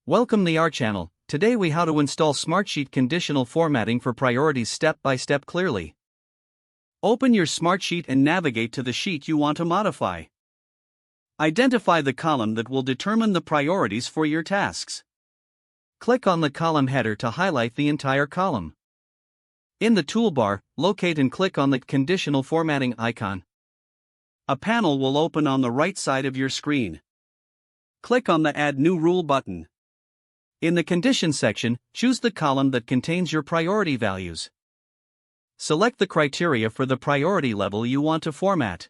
Welcome to our channel. Today we how to install Smartsheet conditional formatting for priorities step by step clearly. Open your Smartsheet and navigate to the sheet you want to modify. Identify the column that will determine the priorities for your tasks. Click on the column header to highlight the entire column. In the toolbar, locate and click on the conditional formatting icon. A panel will open on the right side of your screen. Click on the Add New Rule button. In the Conditions section, choose the column that contains your priority values. Select the criteria for the priority level you want to format.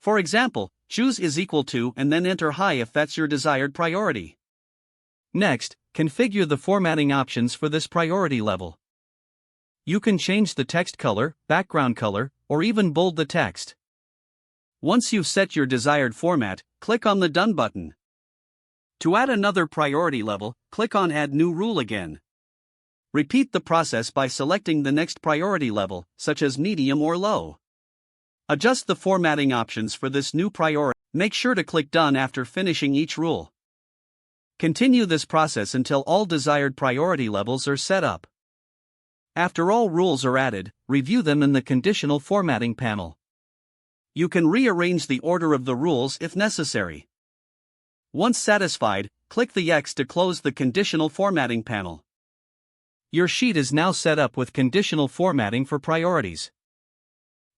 For example, choose is equal to and then enter high if that's your desired priority. Next, configure the formatting options for this priority level. You can change the text color, background color, or even bold the text. Once you've set your desired format, click on the Done button. To add another priority level, click on Add New Rule again. Repeat the process by selecting the next priority level, such as medium or low. Adjust the formatting options for this new priority. Make sure to click Done after finishing each rule. Continue this process until all desired priority levels are set up. After all rules are added, review them in the Conditional Formatting panel. You can rearrange the order of the rules if necessary. Once satisfied, click the X to close the Conditional Formatting panel. Your sheet is now set up with conditional formatting for priorities.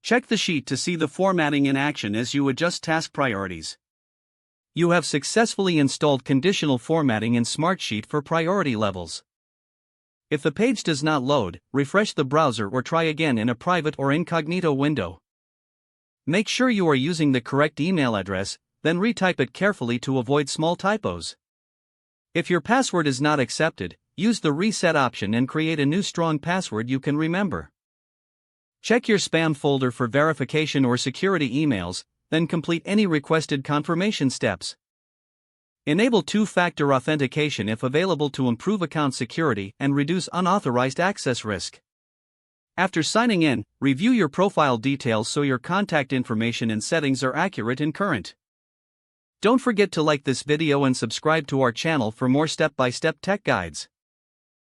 Check the sheet to see the formatting in action as you adjust task priorities. You have successfully installed conditional formatting in Smartsheet for priority levels. If the page does not load, refresh the browser or try again in a private or incognito window. Make sure you are using the correct email address, then retype it carefully to avoid small typos. If your password is not accepted, use the reset option and create a new strong password you can remember. Check your spam folder for verification or security emails, then complete any requested confirmation steps. Enable two-factor authentication if available to improve account security and reduce unauthorized access risk. After signing in, review your profile details so your contact information and settings are accurate and current. Don't forget to like this video and subscribe to our channel for more step-by-step tech guides.